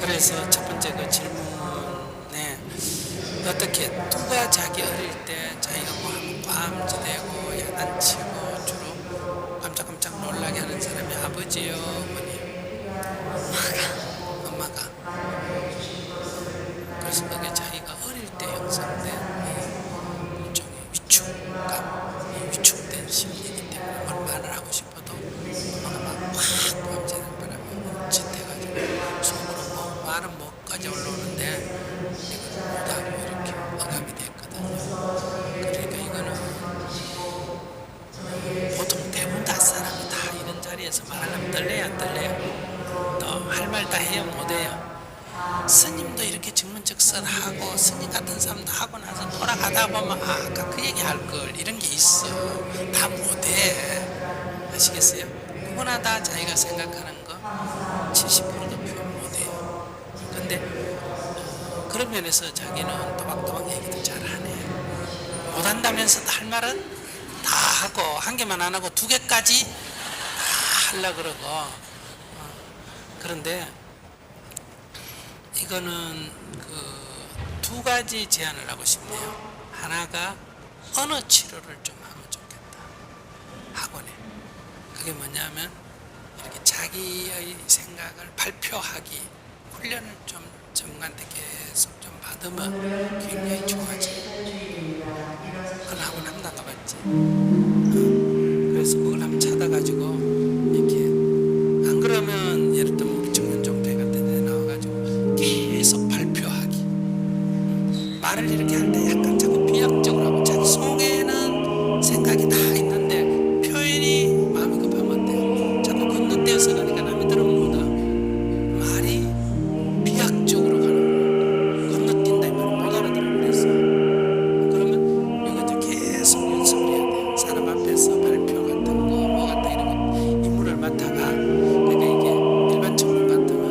그래서 첫 번째 그 질문에 어떻게 누가 자기 어릴 때 자기가 뭐 하면 꽝지대고 야단치고 주로 깜짝깜짝 놀라게 하는 사람이 아버지요, 어머니? 엄마가. 그래서 그게 자기가 어릴 때 형성된 일종의 위축감, 위축된 심리이기 때문에 뭘 말을 하고 싶어도 엄마가 막확 밤새는 바람에 짓해가지고 속으로 뭐 말은 뭐까지 올라오는데 이걸 못하고 이렇게 억압이 됐거든요. 그러니까 이거는 보통 대부분 다 사람이 다 이런 자리에서 말하려면 떨려야 안 떨려요. 또 할 말 다 해요, 못해요. 스님도 이렇게 증문즉설하고 스님 같은 사람도 하고 나서 돌아가다 보면 아까 그 얘기 할 걸 이런 게 있어. 다 못해. 아시겠어요? 누구나 다 자기가 생각하는 거 70%도 표현 못해요. 근데 그런 면에서 자기는 또박또박 얘기도 잘하네. 못한다면서도 할 말은 다 하고 한 개만 안 하고 두 개까지 다 하려고 그러고. 그런데 이거는 그 두 가지 제안을 하고 싶네요. 하나가 언어 치료를 좀 하면 좋겠다. 학원에. 그게 뭐냐면 이렇게 자기의 생각을 발표하기 훈련을 좀 전문가한테 계속 좀 받으면 굉장히 좋아져요. 그걸 학원 한번 나가봤지. 그래서 그걸 한번 찾아가지고 이렇게 안 그러면 예를 들면 우리 청년정대 같은 데 나와가지고 계속 발표하기. 말을 이렇게 할 때 약간 자꾸 비약적으로 하고 자기 속에는 생각이 다 있는데 표현이 마음이 급하면 돼. 자꾸 건너뛰어서 가니까 남이 들으면 뭐다. 말이 비약적으로 가는 거야. 건너뛴다 이 말은 못 알아들어 그랬어. 그러면 이거 이제 계속 연습을 해야 돼요. 사람 앞에서 발표 같은 거, 뭐 같은 이런 거 임무를 맡아가. 그러니까 이게 일반 청년 같으면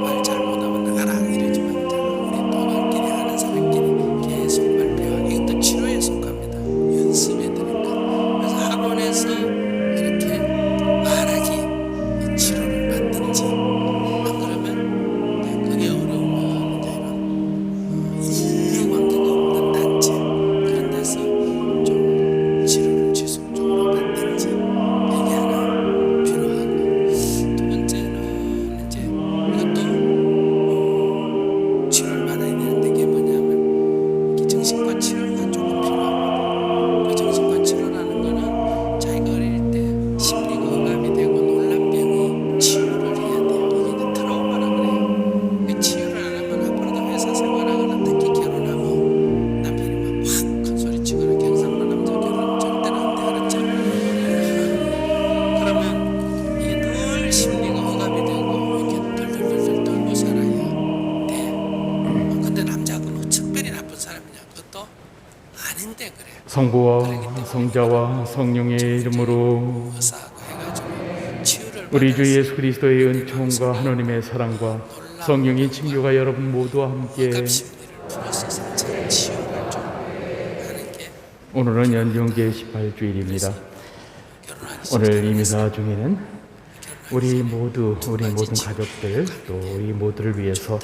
말 잘 못하면 나가라 이러지만 우리 또박끼리 하는 사람끼리 계속 발표하기. 이것도 치료에 속합니다. 연습해야 되니까. 그래서 학원에서 이렇게 말하기 치료를 받든지 안 그러면 그게 어려우면 이제 이런 이해관계가 없는 단체 그런 데서 좀 치료를 지속적으로 받든지 이게 하나 필요하고, 두 번째는 이제 이것도 치료를 받아야 되는데 이게 뭐냐면 이게 정신과 치료가 조금 필요합니다. 그 정신과 치료라는 거는 자기가 어릴 때 심리가 억압이 되고 놀란병이 치유를 해야 돼요. 이게 이제 트라우마라 그래요. 그 치유를 안 하면 앞으로도 회사 생활하거나 특히 결혼하면 남편이 막 확 큰 소리 치거나 경상도 남자 결혼하면 절대로 안 돼. 알았죠? 그러면 이게 늘 심리가 억압이 되고 이렇게 덜덜덜덜 떨고 살아야 돼. 근데 남자하고는 특별히 나쁜 사람이냐? 그것도 아닌데 그래. 성부와 성자와 성령의 이름으로 의사하고 해가지고 치유를 우리 주 받아서 예수 그리스도의 은총과 하나님의 사랑과 성령의 친교가 여러분 모두와 함께 억압 심리를 풀어서 상처를 치유를 좀 하는 게 오늘은 연중계 18주일입니다. 결혼하기 오늘 이 미사 중에는 우리 모든 가족들 또 우리 모두를 위해서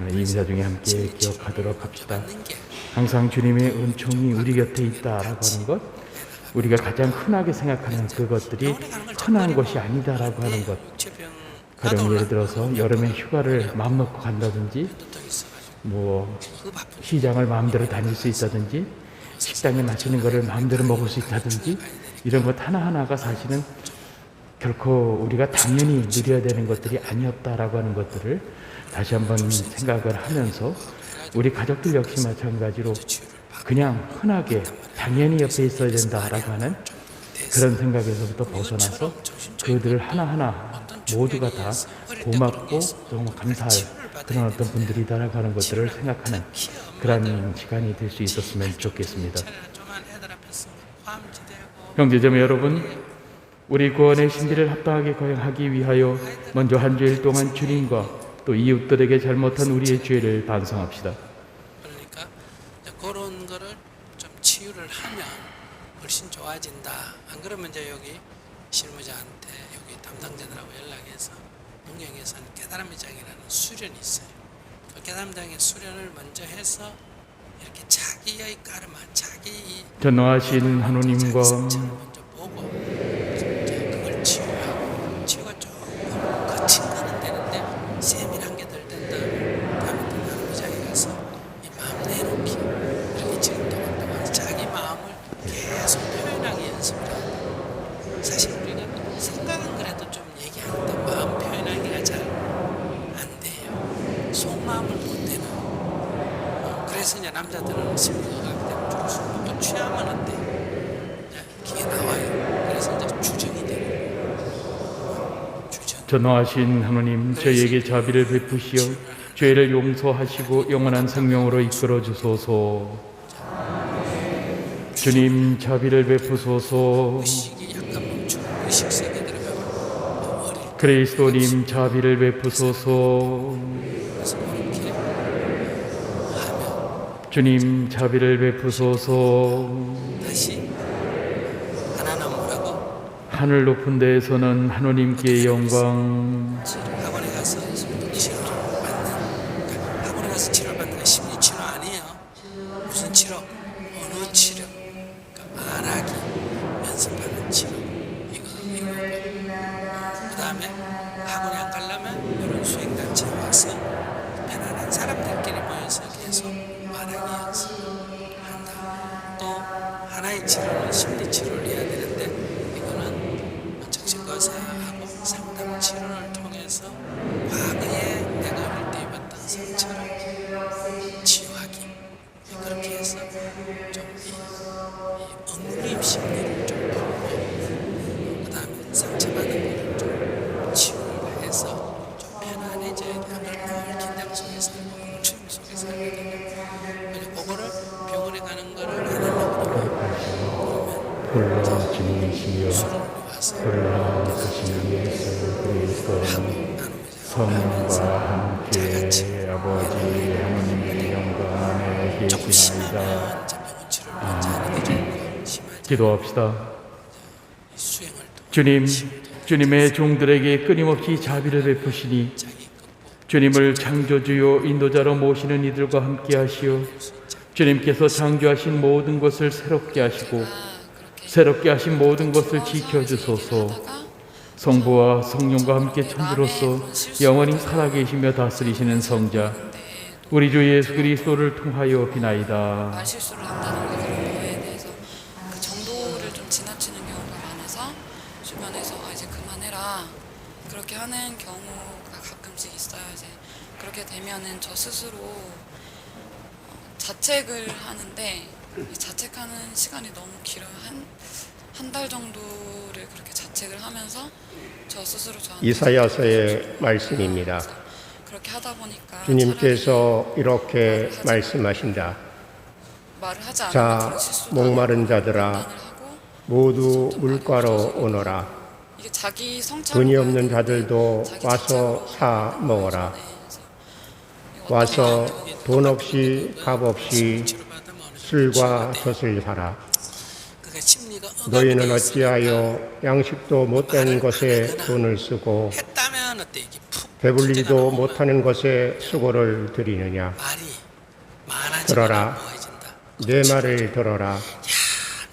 이 미사 중에 함께 기억하도록 합시다. 받는 게 항상 주님의 은총이 우리 곁에 있다라고 하는 것, 우리가 가장 흔하게 생각하는 그것들이 흔한 것이 아니다라고 하는 것. 육체병 그럼 예를 들어서 여름에 휴가를 마음 놓고 간다든지, 또 있어가지고 뭐 그 바쁜 시장을 마음대로 다닐 수 있다든지, 식당에 맛있는 거를 마음대로 먹을 수 있다든지, 이런 것 하나하나가 사실은 결코 우리가 당연히 누려야 되는 것들이 아니었다라고 하는 것들을 다시 한번 생각을 하면서 우리 가족들 역시 마찬가지로 그냥 흔하게 당연히 옆에 있어야 된다라고 하는 그런 생각에서부터 벗어나서 그들을 하나하나 모두가 다 고맙고 정말 감사할 그런 어떤 분들이다라고 하는 것들을 생각하는 그런 시간이 될 수 있었으면 좋겠습니다. 조만 애들 앞에서 화음지대고 형제자매 여러분, 우리 구원의 신비를 합당하게 거행하기 위하여 먼저 한 주일 동안 주님과 또 이웃들에게 잘못한 우리의 죄를 반성합시다. 그러니까 그런 거를 좀 치유를 하면 훨씬 좋아진다. 안 그러면 이제 여기 실무자한테 여기 담당자들하고 연락해서 문경에서는 깨달아 깨달음장이라는 수련이 있어요. 그 깨달음장의 수련을 먼저 해서 이렇게 자기의 까르마, 자기 전능하신 하느님과 승천을 먼저 보고 이제 그걸 치유가 조금 거친 거는 되는데 세밀한 게 덜 된 다음에 또 나누자에 가서 이 마음 내놓기 이렇게 지금 동안 자기 마음을 계속 표현하기 연습을 해야 돼요. 사실 우리가 생각은 그래도 좀 얘기하는데 마음 표현하기가 잘 안 돼요. 속마음을 못 내는. 그래서 이제 남자들은 심리학을 때문에 좀 술 먹고 취하면 안 돼. 그게 나와요. 그래서 이제 주정이 되는 거예요. 주정. 전능하신 하느님, 저희에게 자비를 베푸시어 죄를 용서하시고 영원한 생명으로 이끌어 주소서. 주님, 자비를 베푸소서. 의식이 약간 멈추고 의식 속에 들어가면 어릴 때 그리스도님, 자비를 베푸소서. 그래서 그렇게 하면 주님, 자비를 베푸소서. 다시 하나는 뭐라고? 하늘 높은 데에서는 하느님께 영광. 학원에 가서 치료를 받는, 그러니까 학원에 가서 치료를 받는 건 심리 치료 아니에요. 무슨 치료? 언어 치료. 그러니까 말하기 연습하는 치료. 이거. 그 다음에 학원에 안 가려면 이런 수행단체에 와서 편안한 사람들끼리 모여서 계속 말하기 연습한다. 또 하나의 치료는 심리 치료를 해야 되는데 이거는 정신과사하고 상담 치료를 통해서 과거에 내가 어릴 때 입었던 상처를 치유하기. 그렇게 해서 좀이 억눌림 심리를 좀 풀고 그 다음에 상처받은 거를 좀 치유를 해서 좀 편안해져야 돼. 늘 긴장 속에 살고 춤 속에 살거든요. 그래서 그거를 병원에 가는 거를 안 하려고 그러면 홀라 주님이시여, 술을 와서 홀라 크신 예수 그리스도 성과 함께 아버지 하느님의 영광 안에 조금 계시나이다. 심하면 이제 병원 치료를 먼저 하는 게 좋고 심하지 기도합시다. 이 수행을 통해 주님, 주님의 종들에게 끊임없이 자비를 베푸시니 자기 극복 주님을 창조주요 인도자로 모시는 이들과 함께 하시어 주님께서 창조하신 모든 것을 새롭게 하시고 새롭게 하신 모든 것을 지켜주소서. 성부와 성령과 함께 천주로서 영원히 살아계시며 다스리시는 성자 우리 주 예수 그리스도를 통하여 비나이다. 말실수를 한다는 그런 거에 대해서 그 정도를 좀 지나치는 경우가 많아서 주변에서 이제 그만해라 그렇게 하는 경우가 가끔씩 있어요. 이제 그렇게 되면은 저 스스로 자책을 하는데 이 자책하는 시간이 너무 길어요. 한 달 정도를 그렇게 자책을 하면서 저 스스로 저한테 이사야서의 말씀입니다. 그렇게 하다 보니까 주님께서 이렇게 말씀하신다. 말을 하지 않으면 자, 그런 실수도 목마른 하고 자들아, 판단을 하고 모두 물가로 오너라. 이게 자기 성찰 돈이 없는 자들도 와서 사 먹어라. 와서 돈 없이 값 없이 치료받으면 어느 정도 술과 젖을 사라. 그게 심리가 너희는 어찌하여 양식도 못된 것에 돈을 쓰고 했다면 어때 이게 푹 배불리도 못하는 것에 수고를 들이느냐. 말이 많아지거나 들어라. 모아진다. 내 말을 들어라.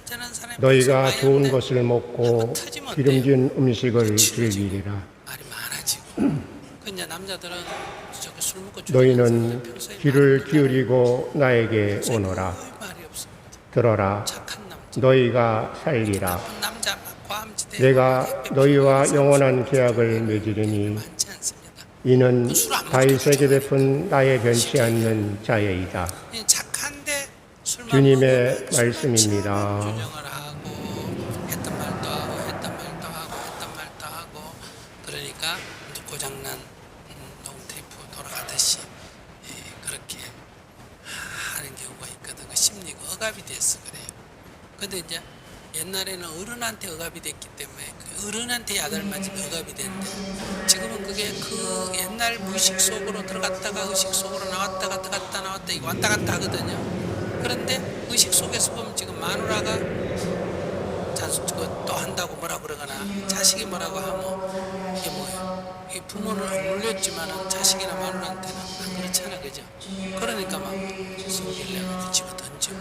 안전한 사람이 너희가 많이 좋은 없는데 것을 먹고 기름진 음식을 즐기리라. 말이 많아지고 그 이제 남자들은 저기 술 먹고 너희는 평소에 귀를 기울이고 나에게 평소에 오너라. 거의 말이 없습니다. 들어라. 착한 남자, 너희가 살리라. 나쁜 남자, 과음지대 내가 너희와 영원한 계약을 맺으리니 많지 않습니다. 이는 다윗에게 베푼 나의 변치 않는 자예이다. 이 착한데 술만 주님의 먹으면 술만 말씀입니다. 취하면 조정을 하고 했던 말도 하고 했던 말도 하고 그러니까 이제 고장난 녹음테이프 돌아가듯이 그렇게 하는 경우가 있거든. 그 심리가 억압이 돼서 그래요. 근데 이제 옛날에는 어른한테 억압이 됐기 때문에 그 어른한테 야단 맞으면 억압이 됐는데 지금은 그게 그 옛날 무의식 속으로 들어갔다가 의식 속으로 나왔다가 들어갔다 나왔다 이거 왔다 갔다 하거든요. 그런데 의식 속에서 보면 지금 마누라가 또 한다고 뭐라 그러거나 자식이 뭐라고 하면 이게 뭐예요? 이 부모는 억눌렸지만 자식이나 마누라한테는 안 그렇잖아, 그죠? 그러니까 막 술길래 어디 집어 던지고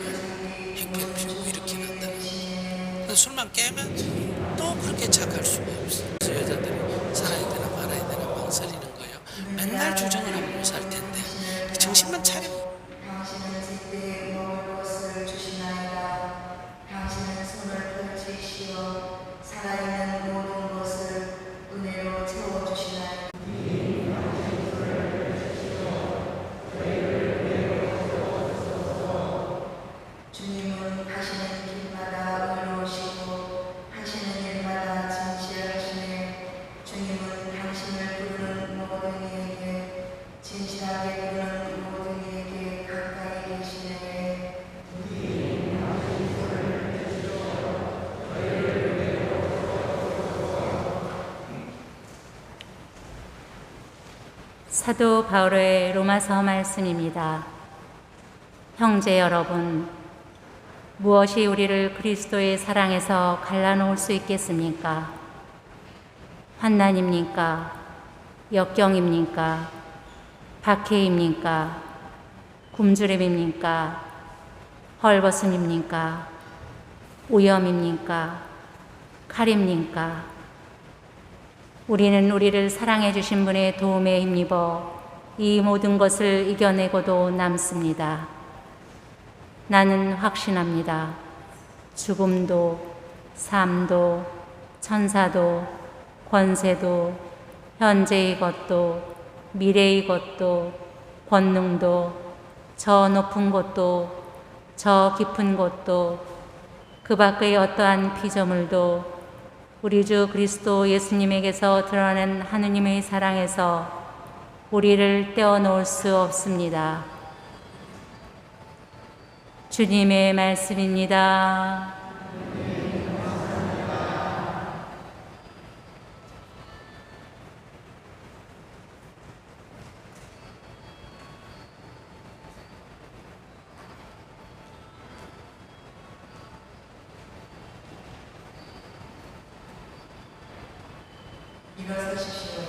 행패를 피우고 이렇게 한다는. 술만 깨면 또 그렇게 착할 수가 없어. 그래서 여자들이 살아야 되나 말아야 되나 망설이는 거예요. 맨날 주정을 하면 못 살 텐데 정신만 차리면. 당신은 제때 먹을 것을 주시나이다. 당신은 손을 펼치시어 살아있는 모든 것을 은혜로 채워주시나이다. 주님은 하시는 길마다 의로우시고 하시는 일마다 진실하시네. 주님은 당신을 부르는 모든 이에게 진실하게 부르는 모든 이에게 가까이 계시네. 사도 바울의 로마서 말씀입니다. 형제 여러분, 무엇이 우리를 그리스도의 사랑에서 갈라놓을 수 있겠습니까? 환난입니까? 역경입니까? 박해입니까? 굶주림입니까? 헐벗음입니까? 오염입니까? 칼입니까? 우리는 우리를 사랑해 주신 분의 도움에 힘입어 이 모든 것을 이겨내고도 남습니다. 나는 확신합니다. 죽음도, 삶도, 천사도, 권세도, 현재의 것도, 미래의 것도, 권능도, 저 높은 곳도, 저 깊은 곳도, 그 밖의 어떠한 피조물도 우리 주 그리스도 예수님에게서 드러난 하느님의 사랑에서 우리를 떼어놓을 수 없습니다. 주님의 말씀입니다. 일어서십시오.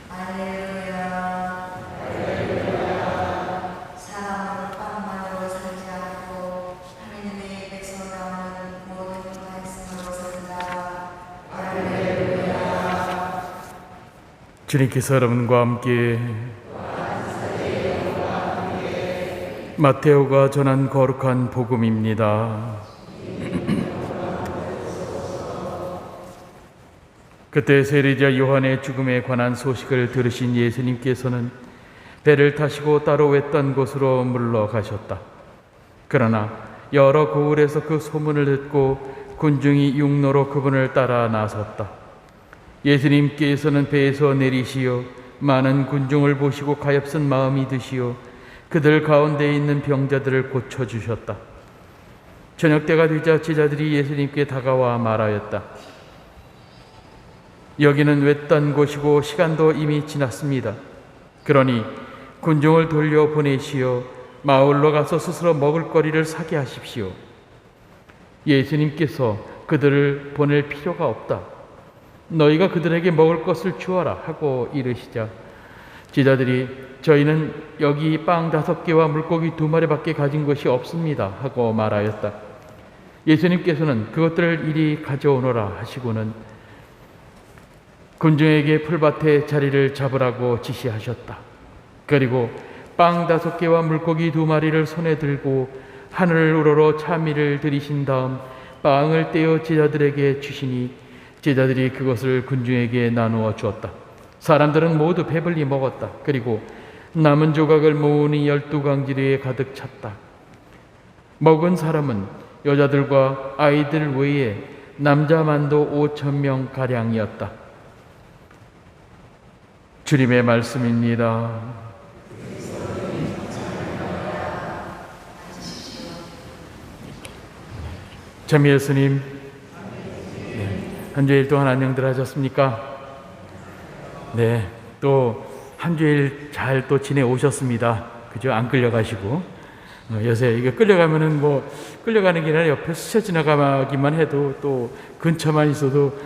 할렐루야. 할렐루야. 사람은 빵만으로 살지 않고 하느님의 입에서 나오는 모든 말씀으로 산다. 할렐루야. 주님께서 여러분과 함께 마테오가 전한 거룩한 복음입니다. 그때 세례자 요한의 죽음에 관한 소식을 들으신 예수님께서는 배를 타시고 따로 외딴 곳으로 물러가셨다. 그러나 여러 고을에서 그 소문을 듣고 군중이 육로로 그분을 따라 나섰다. 예수님께서는 배에서 내리시어 많은 군중을 보시고 가엾은 마음이 드시어 그들 가운데 있는 병자들을 고쳐주셨다. 저녁 때가 되자 제자들이 예수님께 다가와 말하였다. 여기는 외딴 곳이고 시간도 이미 지났습니다. 그러니 군중을 돌려 보내시어 마을로 가서 스스로 먹을 거리를 사게 하십시오. 예수님께서 그들을 보낼 필요가 없다. 너희가 그들에게 먹을 것을 주어라 하고 이르시자 제자들이 저희는 여기 빵 5개와 물고기 2마리밖에 가진 것이 없습니다 하고 말하였다. 예수님께서는 그것들을 이리 가져오너라 하시고는 군중에게 풀밭에 자리를 잡으라고 지시하셨다. 그리고 빵 5개와 물고기 2마리를 손에 들고 하늘을 우러러 찬미를 드리신 다음 빵을 떼어 제자들에게 주시니 제자들이 그것을 군중에게 나누어 주었다. 사람들은 모두 배불리 먹었다. 그리고 남은 조각을 모으니 12강지리에 가득 찼다. 먹은 사람은 여자들과 아이들 외에 남자만도 5,000명 가량이었다. 주님의 말씀입니다. 참 예수님, 한 주일 동안 안녕들 하셨습니까? 네, 또 한 주일 잘 또 지내오셨습니다. 그죠? 안 끌려가시고. 요새 이게 끌려가면은 뭐 끌려가는 게 아니라 옆에 스쳐 지나가기만 해도 또 근처만 있어도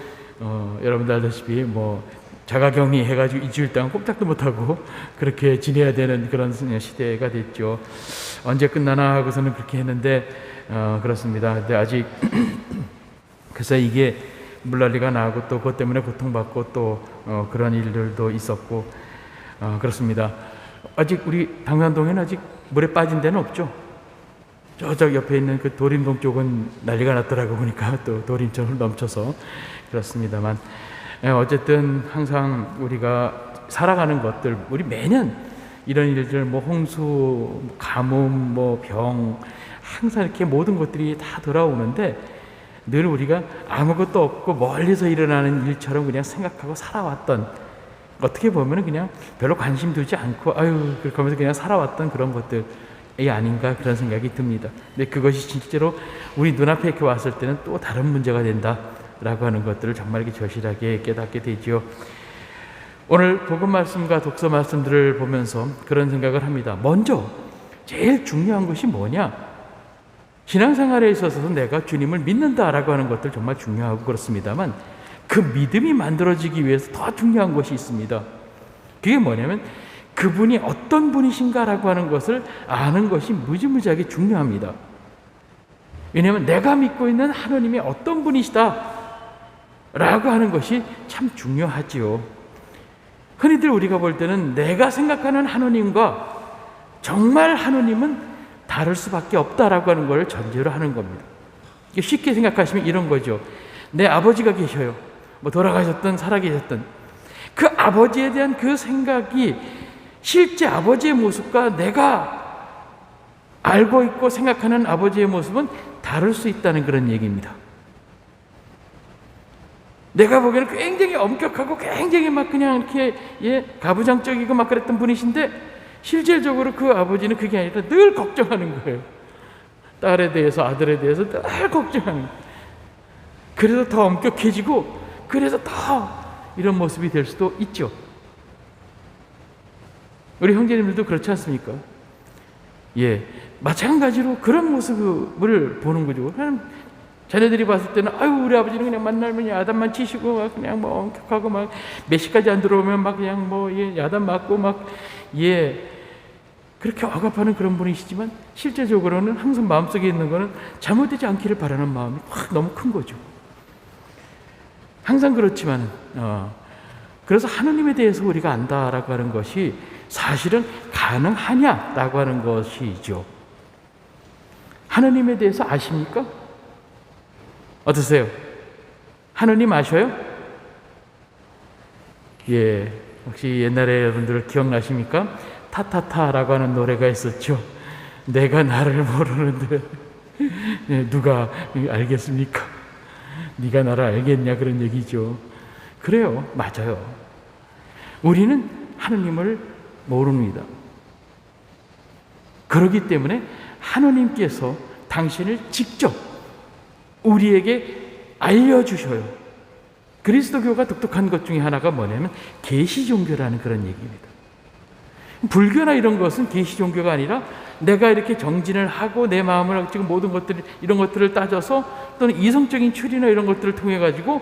여러분들 알다시피 뭐 자가격리 해가지고 일주일 동안 꼼짝도 못하고 그렇게 지내야 되는 그런 시대가 됐죠. 언제 끝나나 하고서는 그렇게 했는데 그렇습니다. 근데 아직 그래서 이게 물난리가 나고 또 그것 때문에 고통받고 또 그런 일들도 있었고 그렇습니다. 아직 우리 당산동에는 아직 물에 빠진 데는 없죠. 저쪽 옆에 있는 그 도림동 쪽은 난리가 났더라고 보니까 또 도림처럼 넘쳐서 그렇습니다만 어쨌든 항상 우리가 살아가는 것들 우리 매년 이런 일들 뭐 홍수, 가뭄, 뭐 병 항상 이렇게 모든 것들이 다 돌아오는데 늘 우리가 아무것도 없고 멀리서 일어나는 일처럼 그냥 생각하고 살아왔던 어떻게 보면 그냥 별로 관심 두지 않고 아유 그렇게 하면서 그냥 살아왔던 그런 것들이 아닌가 그런 생각이 듭니다. 근데 그것이 실제로 우리 눈앞에 이렇게 왔을 때는 또 다른 문제가 된다라고 하는 것들을 정말 이렇게 절실하게 깨닫게 되지요. 오늘 복음 말씀과 독서 말씀들을 보면서 그런 생각을 합니다. 먼저 제일 중요한 것이 뭐냐? 신앙생활에 있어서 내가 주님을 믿는다라고 하는 것들 정말 중요하고 그렇습니다만 그 믿음이 만들어지기 위해서 더 중요한 것이 있습니다. 그게 뭐냐면 그분이 어떤 분이신가라고 하는 것을 아는 것이 무지무지하게 중요합니다. 왜냐하면 내가 믿고 있는 하나님이 어떤 분이시다 라고 하는 것이 참 중요하지요. 흔히들 우리가 볼 때는 내가 생각하는 하나님과 정말 하나님은 다를 수밖에 없다라고 하는 걸 전제로 하는 겁니다. 쉽게 생각하시면 이런 거죠. 내 아버지가 계셔요. 뭐 돌아가셨든 살아계셨든 그 아버지에 대한 그 생각이 실제 아버지의 모습과 내가 알고 있고 생각하는 아버지의 모습은 다를 수 있다는 그런 얘기입니다. 내가 보기에는 굉장히 엄격하고 굉장히 막 그냥 이렇게 가부장적이고 막 그랬던 분이신데 실질적으로 그 아버지는 그게 아니라 늘 걱정하는 거예요. 딸에 대해서 아들에 대해서 늘 걱정하는 거예요. 그래서 더 엄격해지고 그래서 더 이런 모습이 될 수도 있죠. 우리 형제님들도 그렇지 않습니까? 마찬가지로 그런 모습을 보는 거죠. 자녀들이 봤을 때는 아유 우리 아버지는 그냥 만나면 야단만 치시고 막 그냥 뭐 엄격하고 막 몇 시까지 안 들어오면 막 그냥 뭐 야단 맞고 막 그렇게 억압하는 그런 분이시지만 실제적으로는 항상 마음속에 있는 거는 잘못되지 않기를 바라는 마음이 확 너무 큰 거죠. 항상 그렇지만 그래서 하느님에 대해서 우리가 안다라고 하는 것이 사실은 가능하냐라고 하는 것이죠. 하느님에 대해서 아십니까? 어떠세요? 하느님 아셔요? 혹시 옛날에 여러분들 기억나십니까? 타타타라고 하는 노래가 있었죠. 내가 나를 모르는데 누가 알겠습니까? 네가 나를 알겠냐 그런 얘기죠. 그래요. 맞아요. 우리는 하느님을 모릅니다. 그렇기 때문에 하느님께서 당신을 직접 우리에게 알려주셔요. 그리스도교가 독특한 것 중에 하나가 뭐냐면 계시 종교라는 그런 얘기입니다. 불교나 이런 것은 계시 종교가 아니라 내가 이렇게 정진을 하고 내 마음을 지금 모든 것들 이런 것들을 따져서 또는 이성적인 추리나 이런 것들을 통해 가지고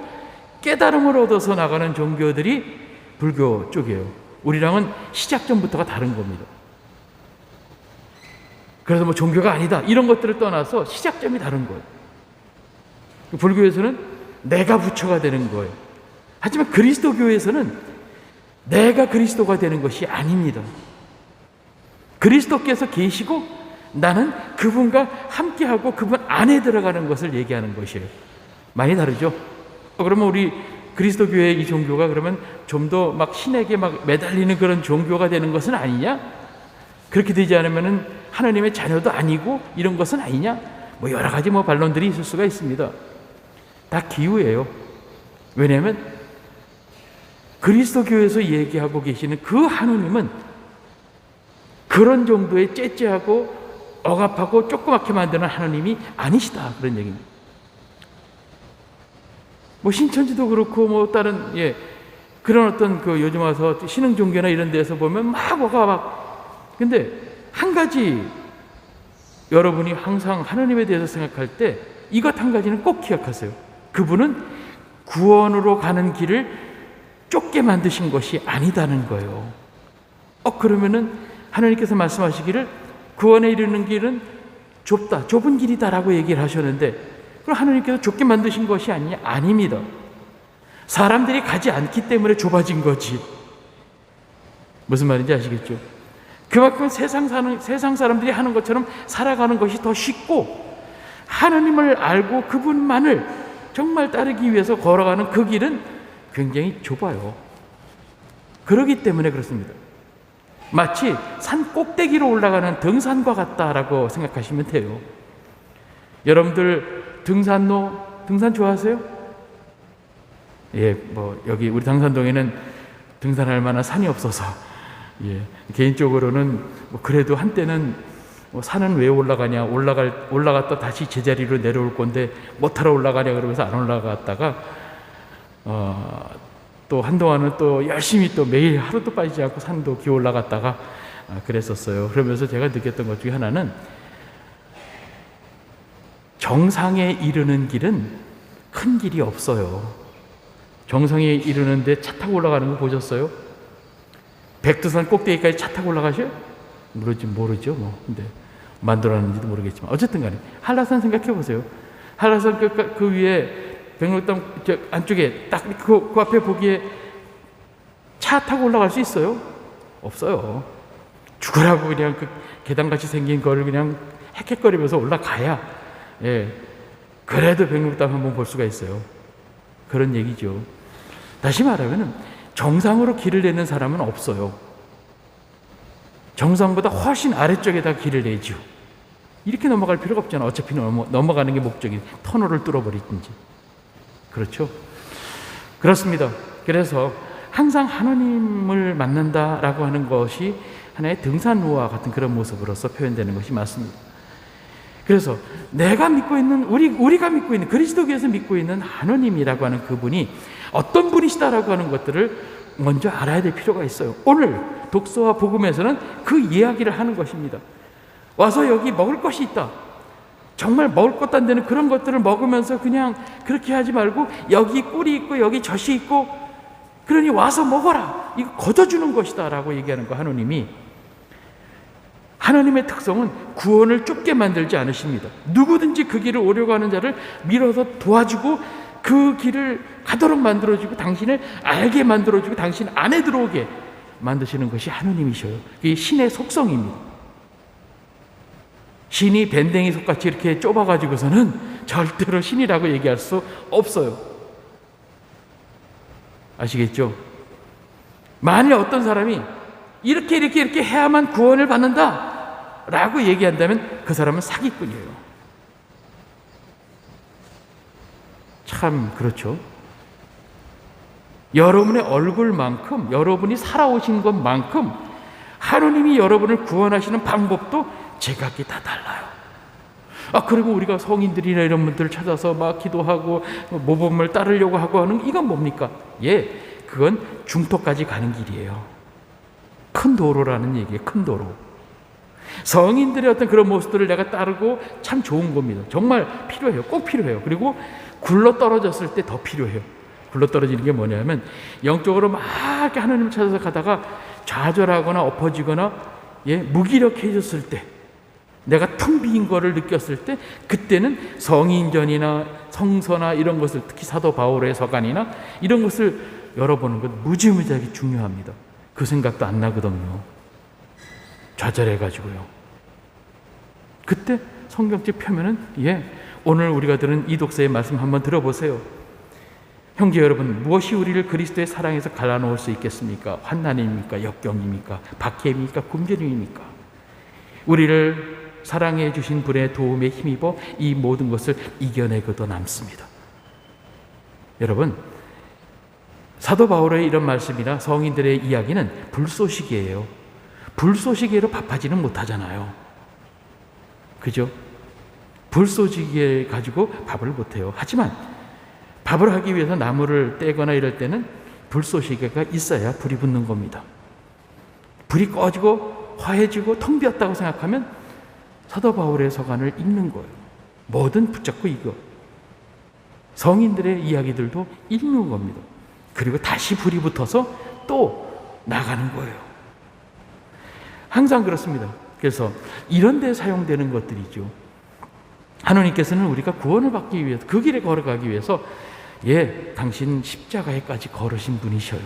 깨달음을 얻어서 나가는 종교들이 불교 쪽이에요. 우리랑은 시작점부터가 다른 겁니다. 그래서 뭐 종교가 아니다 이런 것들을 떠나서 시작점이 다른 거예요. 불교에서는 내가 부처가 되는 거예요. 하지만 그리스도교에서는 내가 그리스도가 되는 것이 아닙니다. 그리스도께서 계시고 나는 그분과 함께하고 그분 안에 들어가는 것을 얘기하는 것이에요. 많이 다르죠? 그러면 우리 그리스도교의 이 종교가 그러면 좀 더 막 신에게 막 매달리는 그런 종교가 되는 것은 아니냐? 그렇게 되지 않으면은 하나님의 자녀도 아니고 이런 것은 아니냐? 뭐 여러 가지 뭐 반론들이 있을 수가 있습니다. 다 기우예요. 왜냐하면 그리스도교에서 얘기하고 계시는 그 하느님은 그런 정도의 째째하고 억압하고 조그맣게 만드는 하느님이 아니시다 그런 얘기입니다. 뭐 신천지도 그렇고 뭐 다른 그런 어떤 그 요즘 와서 신흥 종교나 이런 데서 보면 막 뭐가 막 근데 한 가지 여러분이 항상 하느님에 대해서 생각할 때 이것 한 가지는 꼭 기억하세요. 그분은 구원으로 가는 길을 좁게 만드신 것이 아니다는 거예요. 그러면은 하나님께서 말씀하시기를 구원에 이르는 길은 좁다, 좁은 길이다라고 얘기를 하셨는데, 그럼 하나님께서 좁게 만드신 것이 아니냐? 아닙니다. 사람들이 가지 않기 때문에 좁아진 거지. 무슨 말인지 아시겠죠? 그만큼 세상 사람들이 하는 것처럼 살아가는 것이 더 쉽고, 하나님을 알고 그분만을 정말 따르기 위해서 걸어가는 그 길은 굉장히 좁아요. 그렇기 때문에 그렇습니다. 마치 산 꼭대기로 올라가는 등산과 같다라고 생각하시면 돼요. 여러분들 등산 좋아하세요? 예, 여기 우리 당산동에는 등산할 만한 산이 없어서, 예, 개인적으로는 그래도 한때는 산은 왜 올라가냐, 올라갔다 다시 제자리로 내려올 건데 뭐 타러 올라가냐 그러면서 안 올라갔다가 또 한동안은 또 열심히 또 매일 하루도 빠지지 않고 산도 기어 올라갔다가 그랬었어요. 그러면서 제가 느꼈던 것 중에 하나는, 정상에 이르는 길은 큰 길이 없어요. 정상에 이르는데 차 타고 올라가는 거 보셨어요? 백두산 꼭대기까지 차 타고 올라가셔요? 모르죠. 근데 만들어놨는지도 모르겠지만 어쨌든 간에 한라산 생각해 보세요. 한라산 그 위에 백록담 안쪽에 딱 그 앞에 보기에 차 타고 올라갈 수 있어요? 없어요. 죽으라고 그냥 그 계단같이 생긴 거를 그냥 헥헥거리면서 올라가야, 예, 그래도 백록담 한번 볼 수가 있어요. 그런 얘기죠. 다시 말하면 정상으로 길을 내는 사람은 없어요. 정상보다 훨씬 아래쪽에다 길을 내죠. 이렇게 넘어갈 필요가 없잖아. 어차피 넘어가는 게 목적이, 터널을 뚫어버리든지. 그렇죠? 그렇습니다. 그래서 항상 하나님을 만난다라고 하는 것이 하나의 등산로와 같은 그런 모습으로서 표현되는 것이 맞습니다. 그래서 내가 믿고 있는, 우리가 믿고 있는, 그리스도께서 믿고 있는 하나님이라고 하는 그분이 어떤 분이시다라고 하는 것들을 먼저 알아야 될 필요가 있어요. 오늘 독서와 복음에서는 그 이야기를 하는 것입니다. 와서 여기 먹을 것이 있다. 정말 먹을 것도 안 되는 그런 것들을 먹으면서 그냥 그렇게 하지 말고, 여기 꿀이 있고 여기 젖이 있고, 그러니 와서 먹어라. 이거 거둬주는 것이다 라고 얘기하는 거. 하나님의 특성은 구원을 좁게 만들지 않으십니다. 누구든지 그 길을 오려고 하는 자를 밀어서 도와주고 그 길을 가도록 만들어주고 당신을 알게 만들어주고 당신 안에 들어오게 만드시는 것이 하나님이셔요. 그게 신의 속성입니다. 신이 밴댕이 속같이 이렇게 좁아가지고서는 절대로 신이라고 얘기할 수 없어요. 아시겠죠? 만일 어떤 사람이 이렇게 해야만 구원을 받는다 라고 얘기한다면 그 사람은 사기꾼이에요. 참 그렇죠. 여러분의 얼굴만큼, 여러분이 살아오신 것만큼 하나님이 여러분을 구원하시는 방법도 제각기 다 달라요. 그리고 우리가 성인들이나 이런 분들을 찾아서 막 기도하고 모범을 따르려고 하고 하는, 이건 뭡니까? 예, 그건 중토까지 가는 길이에요. 큰 도로라는 얘기예요. 큰 도로. 성인들의 어떤 그런 모습들을 내가 따르고 참 좋은 겁니다. 정말 필요해요. 꼭 필요해요. 그리고 굴러 떨어졌을 때 더 필요해요. 굴러 떨어지는 게 뭐냐면, 영적으로 막 하나님을 찾아서 가다가 좌절하거나 엎어지거나, 예, 무기력해졌을 때, 내가 텅 빈 거를 느꼈을 때, 그때는 성인전이나 성서나 이런 것을, 특히 사도 바울의 서간이나 이런 것을 열어보는 것 무지무지하게 중요합니다. 그 생각도 안 나거든요. 좌절해가지고요. 그때 성경책 펴면은, 예, 오늘 우리가 들은 이 독서의 말씀 한번 들어보세요. 형제 여러분, 무엇이 우리를 그리스도의 사랑에서 갈라놓을 수 있겠습니까? 환난입니까? 역경입니까? 박해입니까? 굶주림입니까? 우리를 사랑해 주신 분의 도움에 힘입어 이 모든 것을 이겨내고도 남습니다. 여러분, 사도 바울의 이런 말씀이나 성인들의 이야기는 불쏘시개예요. 불쏘시개로 밥하지는 못하잖아요. 그죠? 불쏘시개 가지고 밥을 못해요. 하지만 밥을 하기 위해서 나무를 떼거나 이럴 때는 불쏘시개가 있어야 불이 붙는 겁니다. 불이 꺼지고 화해지고 텅 비었다고 생각하면 사도 바울의 서간을 읽는 거예요. 뭐든 붙잡고 읽어. 성인들의 이야기들도 읽는 겁니다. 그리고 다시 불이 붙어서 또 나가는 거예요. 항상 그렇습니다. 그래서 이런 데 사용되는 것들이죠. 하나님께서는 우리가 구원을 받기 위해서, 그 길에 걸어가기 위해서 당신 십자가에까지 걸으신 분이셔요.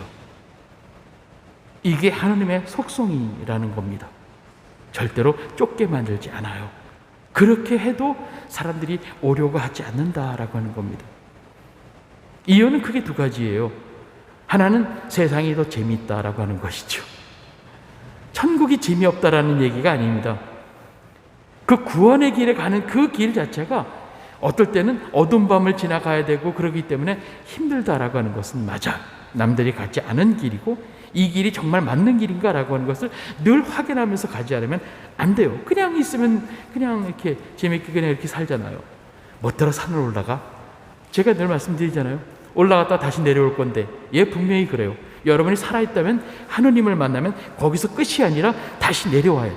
이게 하나님의 속성이라는 겁니다. 절대로 쫓게 만들지 않아요. 그렇게 해도 사람들이 오려고 하지 않는다라고 하는 겁니다. 이유는 크게 두 가지예요. 하나는 세상이 더 재미있다라고 하는 것이죠. 천국이 재미없다라는 얘기가 아닙니다. 그 구원의 길에 가는 그 길 자체가 어떨 때는 어두운 밤을 지나가야 되고 그러기 때문에 힘들다라고 하는 것은 맞아. 남들이 가지 않은 길이고 이 길이 정말 맞는 길인가라고 하는 것을 늘 확인하면서 가지 않으면 안 돼요. 그냥 있으면 그냥 이렇게 재밌게 그냥 이렇게 살잖아요. 못들어 산을 올라가? 제가 늘 말씀드리잖아요. 올라갔다 다시 내려올 건데 분명히 그래요. 여러분이 살아있다면 하느님을 만나면 거기서 끝이 아니라 다시 내려와요.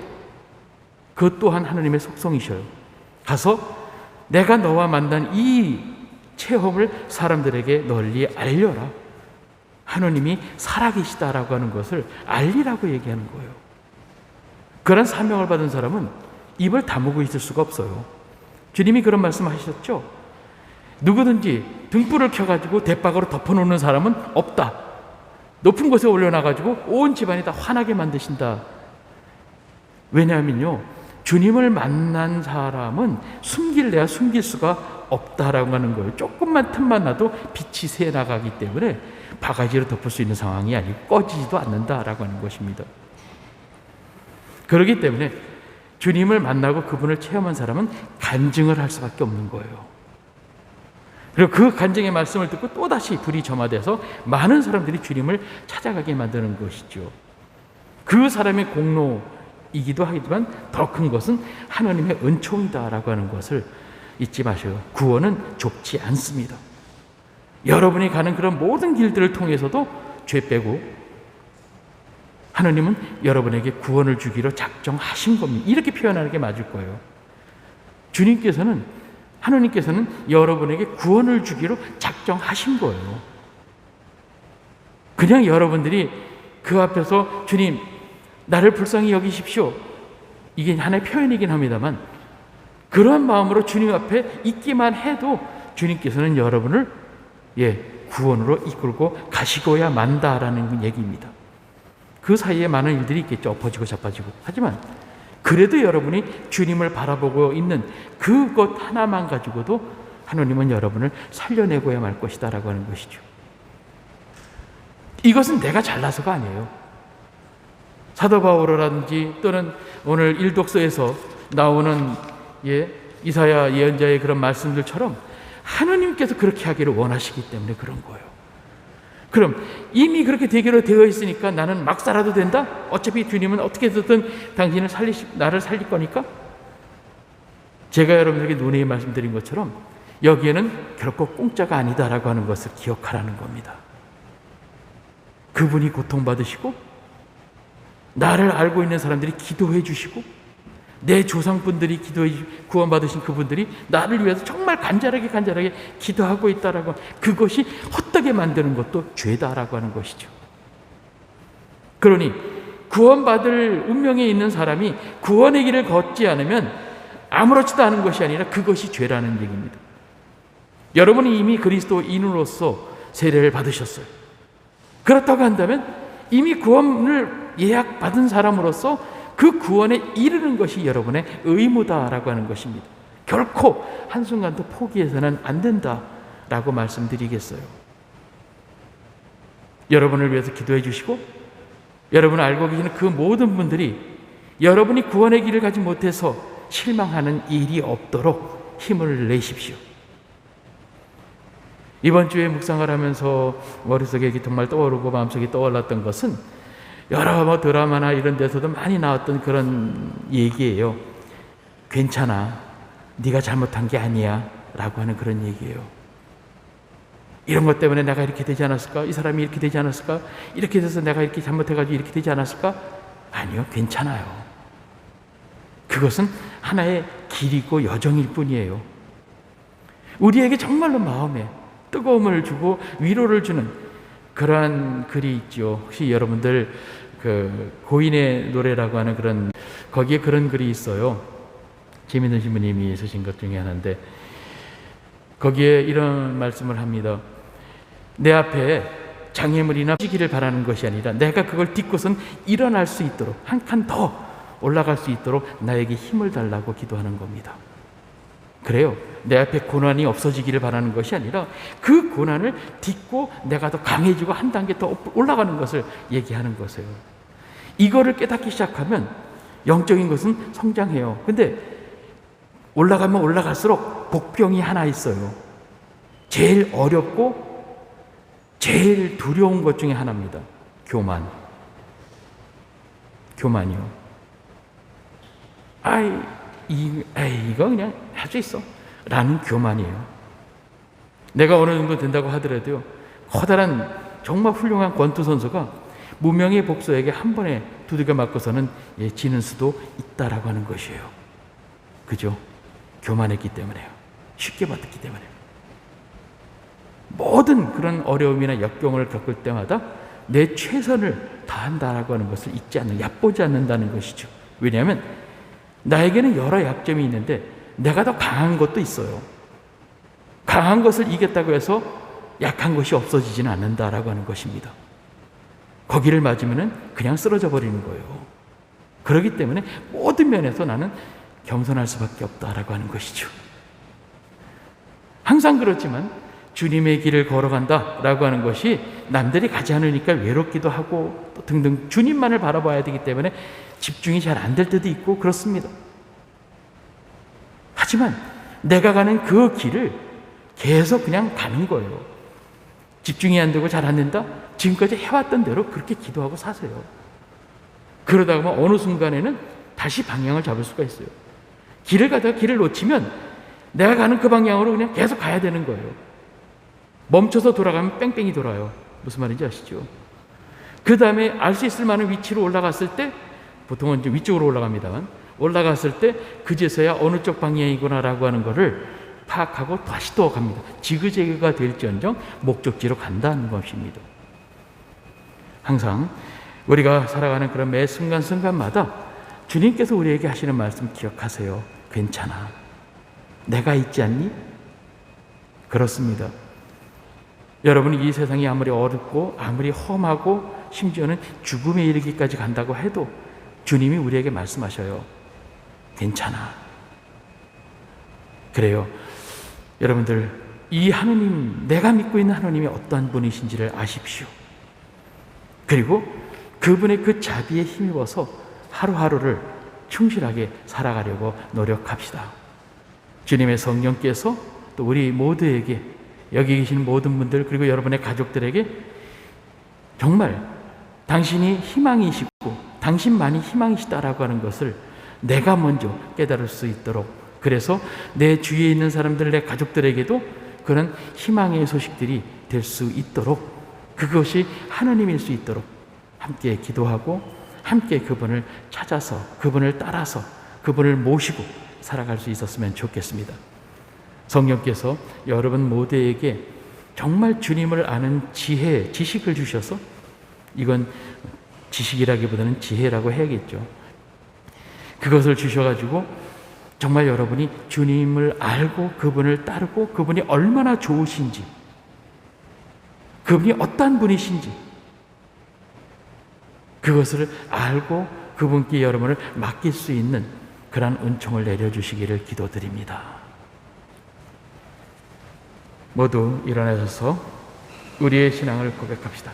그것 또한 하느님의 속성이셔요. 가서 내가 너와 만난 이 체험을 사람들에게 널리 알려라. 하느님이 살아계시다라고 하는 것을 알리라고 얘기하는 거예요. 그런 사명을 받은 사람은 입을 다무고 있을 수가 없어요. 주님이 그런 말씀하셨죠. 누구든지 등불을 켜가지고 대박으로 덮어놓는 사람은 없다. 높은 곳에 올려놔가지고 온 집안이 다 환하게 만드신다. 왜냐하면요, 주님을 만난 사람은 숨길래야 숨길 수가 없다라고 하는 거예요. 조금만 틈만 나도 빛이 새 나가기 때문에 바가지로 덮을 수 있는 상황이 아니고 꺼지지도 않는다라고 하는 것입니다. 그렇기 때문에 주님을 만나고 그분을 체험한 사람은 간증을 할 수밖에 없는 거예요. 그리고 그 간증의 말씀을 듣고 또다시 불이 점화돼서 많은 사람들이 주님을 찾아가게 만드는 것이죠. 그 사람의 공로이기도 하지만 더 큰 것은 하나님의 은총이다라고 하는 것을 잊지 마셔요. 구원은 좁지 않습니다. 여러분이 가는 그런 모든 길들을 통해서도 죄 빼고 하나님은 여러분에게 구원을 주기로 작정하신 겁니다. 이렇게 표현하는 게 맞을 거예요. 하나님께서는 여러분에게 구원을 주기로 작정하신 거예요. 그냥 여러분들이 그 앞에서 주님, 나를 불쌍히 여기십시오. 이게 하나의 표현이긴 합니다만 그러한 마음으로 주님 앞에 있기만 해도 주님께서는 여러분을 구원으로 이끌고 가시고야 만다라는 얘기입니다. 그 사이에 많은 일들이 있겠죠. 엎어지고 자빠지고. 하지만 그래도 여러분이 주님을 바라보고 있는 그것 하나만 가지고도 하나님은 여러분을 살려내고야 말 것이다라고 하는 것이죠. 이것은 내가 잘나서가 아니에요. 사도 바울이라든지 또는 오늘 일독서에서 나오는 이사야 예언자의 그런 말씀들처럼 하나님께서 그렇게 하기를 원하시기 때문에 그런 거예요. 그럼 이미 그렇게 되기로 되어 있으니까 나는 막 살아도 된다? 어차피 주님은 어떻게 해서든 나를 살릴 거니까? 제가 여러분에게 논의 말씀드린 것처럼 여기에는 결코 공짜가 아니다라고 하는 것을 기억하라는 겁니다. 그분이 고통받으시고 나를 알고 있는 사람들이 기도해 주시고 내 조상분들이 구원받으신 그분들이 나를 위해서 정말 간절하게 기도하고 있다라고, 그것이 헛되게 만드는 것도 죄다라고 하는 것이죠. 그러니 구원받을 운명에 있는 사람이 구원의 길을 걷지 않으면 아무렇지도 않은 것이 아니라 그것이 죄라는 얘기입니다. 여러분이 이미 그리스도인으로서 세례를 받으셨어요. 그렇다고 한다면 이미 구원을 예약받은 사람으로서 그 구원에 이르는 것이 여러분의 의무다라고 하는 것입니다. 결코 한순간도 포기해서는 안 된다라고 말씀드리겠어요. 여러분을 위해서 기도해 주시고 여러분을 알고 계시는 그 모든 분들이 여러분이 구원의 길을 가지 못해서 실망하는 일이 없도록 힘을 내십시오. 이번 주에 묵상을 하면서 머릿속에 정말 떠오르고 마음속에 떠올랐던 것은 여러 드라마나 이런 데서도 많이 나왔던 그런 얘기예요. 괜찮아, 네가 잘못한 게 아니야 라고 하는 그런 얘기예요. 이런 것 때문에 내가 이렇게 되지 않았을까? 이 사람이 이렇게 되지 않았을까? 이렇게 돼서 내가 이렇게 잘못해가지고 이렇게 되지 않았을까? 아니요, 괜찮아요. 그것은 하나의 길이고 여정일 뿐이에요. 우리에게 정말로 마음에 뜨거움을 주고 위로를 주는 그러한 글이 있죠. 혹시 여러분들 그 고인의 노래라고 하는 그런 거기에 그런 글이 있어요. 재미있는 신부님이 쓰신 것 중에 하나인데 거기에 이런 말씀을 합니다. 내 앞에 장애물이나 지기를 바라는 것이 아니라 내가 그걸 딛고선 일어날 수 있도록 한 칸 더 올라갈 수 있도록 나에게 힘을 달라고 기도하는 겁니다. 그래요. 내 앞에 고난이 없어지기를 바라는 것이 아니라 그 고난을 딛고 내가 더 강해지고 한 단계 더 올라가는 것을 얘기하는 것이에요. 이거를 깨닫기 시작하면 영적인 것은 성장해요. 근데 올라가면 올라갈수록 복병이 하나 있어요. 제일 어렵고 제일 두려운 것 중에 하나입니다. 교만. 교만이요. 이거 그냥 할 수 있어. 라는 교만이에요. 내가 어느 정도 된다고 하더라도요, 커다란 정말 훌륭한 권투 선수가 무명의 복서에게 한 번에 두들겨 맞고서는 지는 수도 있다라고 하는 것이에요. 그죠? 교만했기 때문에요. 쉽게 받았기 때문에요. 모든 그런 어려움이나 역경을 겪을 때마다 내 최선을 다한다라고 하는 것을 잊지 않는, 얕보지 않는다는 것이죠. 왜냐하면 나에게는 여러 약점이 있는데 내가 더 강한 것도 있어요. 강한 것을 이겼다고 해서 약한 것이 없어지지는 않는다라고 하는 것입니다. 거기를 맞으면 그냥 쓰러져 버리는 거예요. 그렇기 때문에 모든 면에서 나는 겸손할 수밖에 없다라고 하는 것이죠. 항상 그렇지만 주님의 길을 걸어간다라고 하는 것이 남들이 가지 않으니까 외롭기도 하고 또 등등 주님만을 바라봐야 되기 때문에 집중이 잘 안 될 때도 있고 그렇습니다. 하지만 내가 가는 그 길을 계속 그냥 가는 거예요. 집중이 안 되고 잘 안 된다? 지금까지 해왔던 대로 그렇게 기도하고 사세요. 그러다가 어느 순간에는 다시 방향을 잡을 수가 있어요. 길을 가다가 길을 놓치면 내가 가는 그 방향으로 그냥 계속 가야 되는 거예요. 멈춰서 돌아가면 뺑뺑이 돌아요. 무슨 말인지 아시죠? 그 다음에 알 수 있을 만한 위치로 올라갔을 때, 보통은 이제 위쪽으로 올라갑니다만, 올라갔을 때 그제서야 어느 쪽 방향이구나라고 하는 거를 파악하고 다시 또 갑니다. 지그재그가 될지언정 목적지로 간다는 것입니다. 항상 우리가 살아가는 그런 매 순간순간마다 주님께서 우리에게 하시는 말씀 기억하세요. 괜찮아. 내가 있지 않니? 그렇습니다. 여러분이 이 세상이 아무리 어렵고 아무리 험하고 심지어는 죽음에 이르기까지 간다고 해도 주님이 우리에게 말씀하셔요. 괜찮아. 그래요. 여러분들, 이 하느님, 내가 믿고 있는 하느님이 어떠한 분이신지를 아십시오. 그리고 그분의 그 자비에 힘입어서 하루하루를 충실하게 살아가려고 노력합시다. 주님의 성령께서 또 우리 모두에게, 여기 계신 모든 분들 그리고 여러분의 가족들에게 정말 당신이 희망이시고 당신만이 희망이시다라고 하는 것을 내가 먼저 깨달을 수 있도록, 그래서 내 주위에 있는 사람들, 내 가족들에게도 그런 희망의 소식들이 될 수 있도록, 그것이 하나님일 수 있도록 함께 기도하고 함께 그분을 찾아서 그분을 따라서 그분을 모시고 살아갈 수 있었으면 좋겠습니다. 성령께서 여러분 모두에게 정말 주님을 아는 지혜, 지식을 주셔서, 이건 지식이라기보다는 지혜라고 해야겠죠. 그것을 주셔가지고 정말 여러분이 주님을 알고 그분을 따르고 그분이 얼마나 좋으신지, 그분이 어떠한 분이신지 그것을 알고 그분께 여러분을 맡길 수 있는 그러한 은총을 내려주시기를 기도드립니다. 모두 일어나셔서 우리의 신앙을 고백합시다.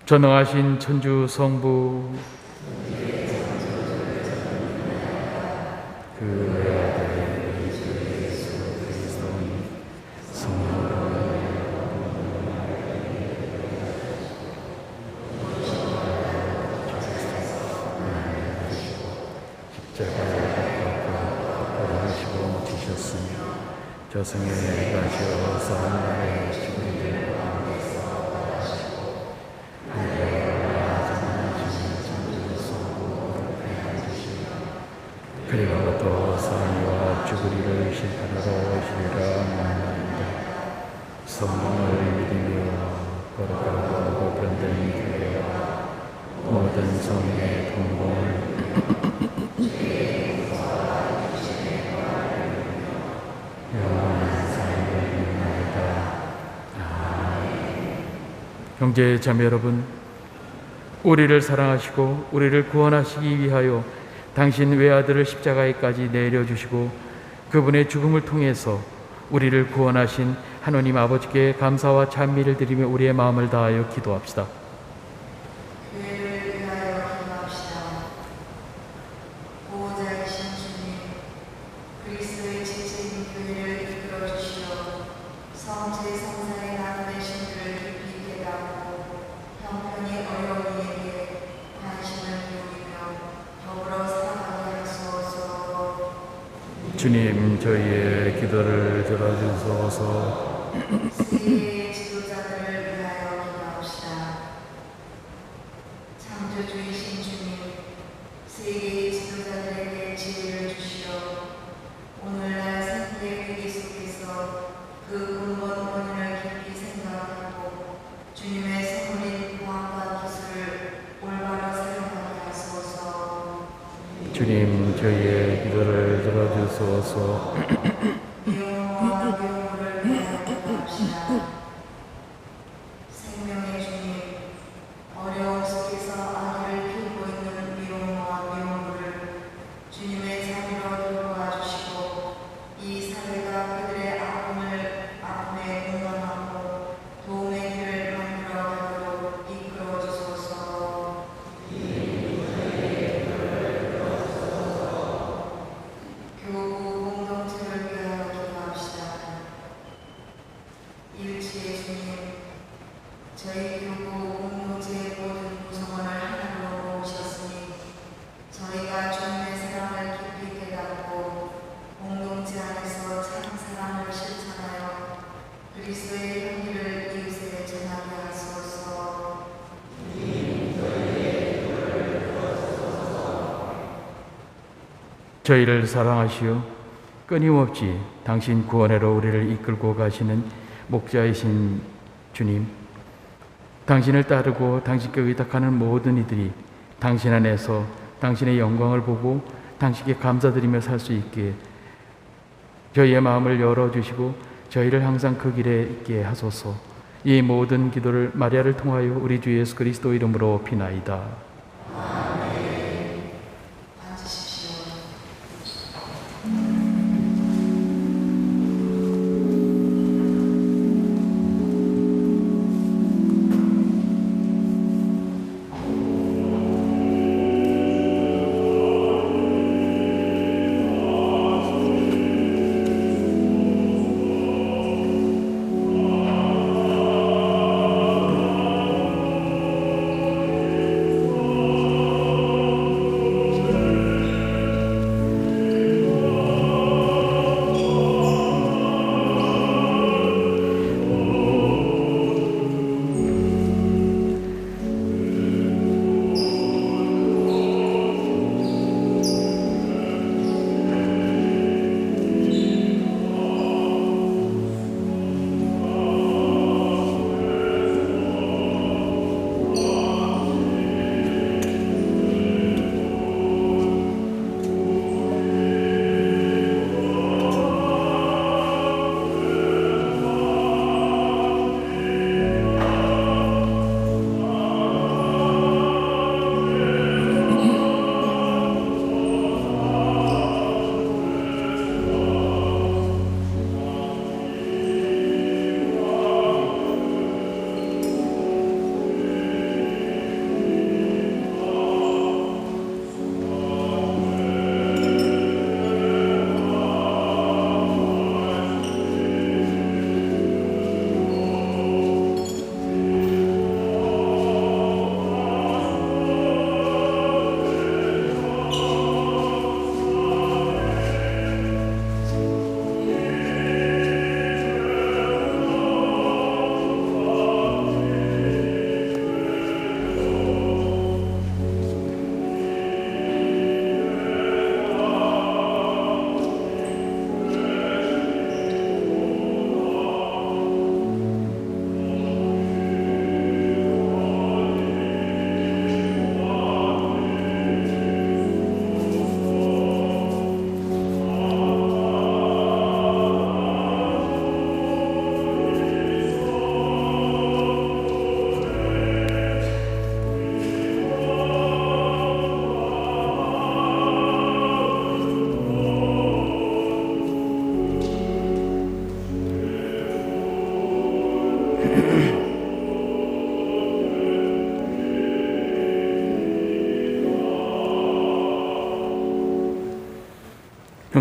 전능하신 천주 성부, 그 아들 예수 그리스도는 성령으로 십자가에 돌아가시고 지셨으니 저승에 가시어서 하늘에 죽으리라. 그리고 또 사람과 죽으리를 심판하러 오시리라. 성령을 믿으며 거룩하고 변된 교회와 모든 성의 동공을 영원한 삶을 위하다. 형제 자매 여러분, 우리를 사랑하시고 우리를 구원하시기 위하여 당신 외아들을 십자가에까지 내려주시고 그분의 죽음을 통해서 우리를 구원하신 하나님 아버지께 감사와 찬미를 드리며 우리의 마음을 다하여 기도합시다. 교회를 위하여 기도합시다. 보호자이신 주님, 그리스도의 지체인 교회를 이끌어 주시어 성체 성산의 나눔의 신들을 깊이 깨닫고 형편이 어려운 이에게 관심을 기울이며 더불어 살아가게 하소서. 주님, 저희의 기도를 들어주소서. 세계의 지도자들을 위하여 기도합시다. 창조주이신 주님, 세계의 지도자들에게 지혜를 주시어 오늘날 생태의 위기 속에서 그 근본 원인을 깊이 생각하고 주님의 선물인 과학과 기술을 올바로 사용하게 하소서. 주님, 저희의 기도를 들어주소서. 미용모와 미용모를 위하여 기도합시다. 생명의 주님, 어려움 속에서 아기를 키우고 있는 미용모와 미용모를 주님의 자비로 돌보아주시고 이 사회가 그들의 아픔에 공감하고 도움의 길을 만들어 가도록 이끌어 주소서. 교구 공동체를 위하여 기도합시다. 일치의 주님, 저희 교구 공동체의 모든 구성원을 하나로 모으셨으니 저희가 주님의 사랑을 깊이 깨닫고 공동체 안에서 참 사랑을 실천하여 그리스도의 향기를 이웃에 전하게 하소서. 저희를 사랑하시어 끊임없이 당신 구원회로 우리를 이끌고 가시는 목자이신 주님, 당신을 따르고 당신께 의탁하는 모든 이들이 당신 안에서 당신의 영광을 보고 당신께 감사드리며 살 수 있게 저희의 마음을 열어주시고 저희를 항상 그 길에 있게 하소서. 이 모든 기도를 마리아를 통하여 우리 주 예수 그리스도 이름으로 비나이다. 앉으십시오.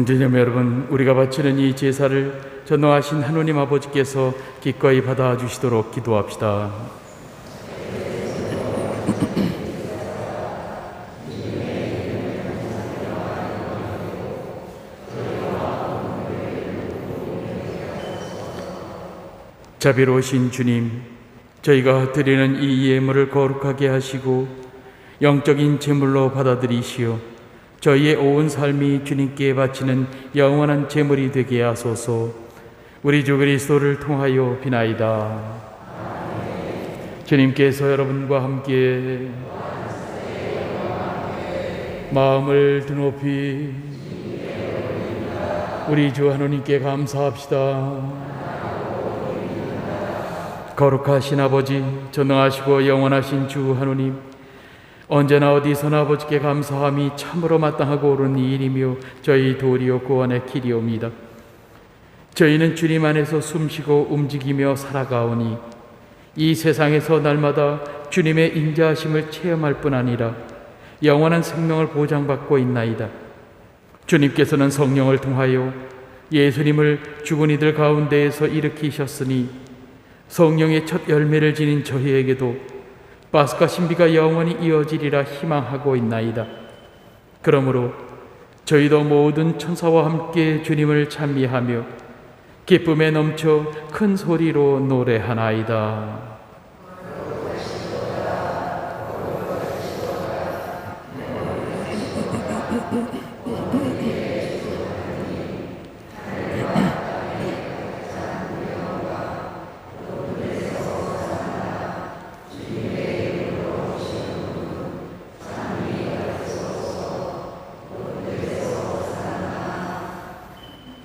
형제자매 여러분, 우리가 바치는 이 제사를 전능하신 하느님 아버지께서 기꺼이 받아주시도록 기도합시다. 자비로우신 주님, 저희가 드리는 이 예물을 거룩하게 하시고 영적인 제물로 받아들이시어 저희의 온 삶이 주님께 바치는 영원한 제물이 되게 하소서. 우리 주 그리스도를 통하여 비나이다. 주님께서 여러분과 함께 마음을 드높이 우리 주 하나님께 감사합시다. 거룩하신 아버지, 전능하시고 영원하신 주 하나님, 언제나 어디서나 아버지께 감사함이 참으로 마땅하고 옳은 일이며 저희 도리요 구원의 길이옵니다. 저희는 주님 안에서 숨쉬고 움직이며 살아가오니 이 세상에서 날마다 주님의 인자하심을 체험할 뿐 아니라 영원한 생명을 보장받고 있나이다. 주님께서는 성령을 통하여 예수님을 죽은 이들 가운데에서 일으키셨으니 성령의 첫 열매를 지닌 저희에게도 파스카 신비가 영원히 이어지리라 희망하고 있나이다. 그러므로 저희도 모든 천사와 함께 주님을 찬미하며 기쁨에 넘쳐 큰 소리로 노래하나이다.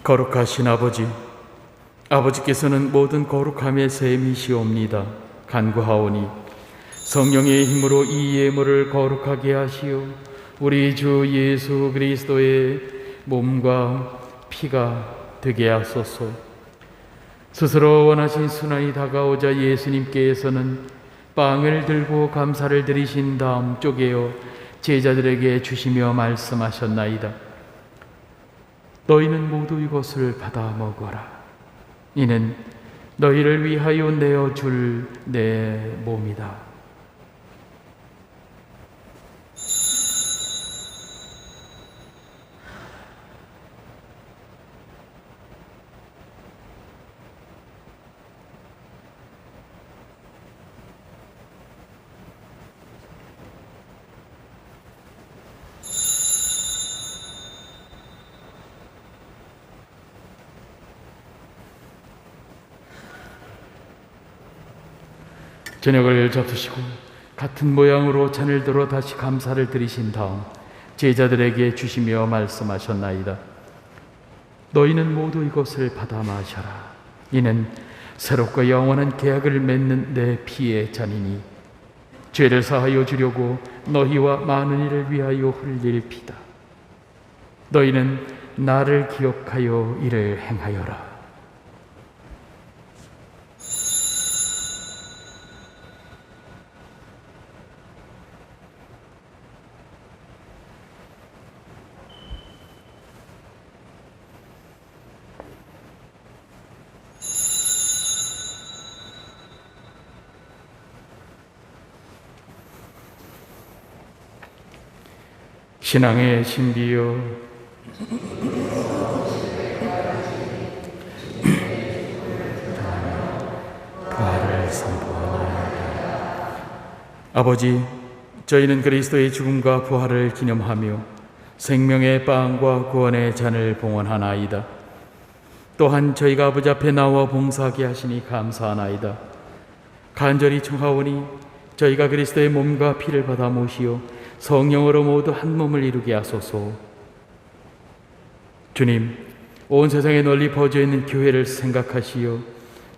거룩하신 아버지, 아버지께서는 모든 거룩함의 셈이시옵니다. 간구하오니 성령의 힘으로 이 예물을 거룩하게 하시어 우리 주 예수 그리스도의 몸과 피가 되게 하소서. 스스로 원하신 순환이 다가오자 예수님께서는 빵을 들고 감사를 드리신 다음 쪼개어 제자들에게 주시며 말씀하셨나이다. 너희는 모두 이것을 받아 먹어라. 이는 너희를 위하여 내어줄 내 몸이다. 저녁을 잡수시고 같은 모양으로 잔을 들어 다시 감사를 드리신 다음 제자들에게 주시며 말씀하셨나이다. 너희는 모두 이것을 받아 마셔라. 이는 새롭고 영원한 계약을 맺는 내 피의 잔이니 죄를 사하여 주려고 너희와 많은 이를 위하여 흘릴 피다. 너희는 나를 기억하여 이를 행하여라. 신앙의 신비여, 부활을 선포하나이다. 아버지, 저희는 그리스도의 죽음과 부활을 기념하며 생명의 빵과 구원의 잔을 봉헌하나이다. 또한 저희가 아버지 앞에 나와 봉사하게 하시니 감사하나이다. 간절히 청하오니 저희가 그리스도의 몸과 피를 받아 모시어 성령으로 모두 한 몸을 이루게 하소서. 주님, 온 세상에 널리 퍼져 있는 교회를 생각하시어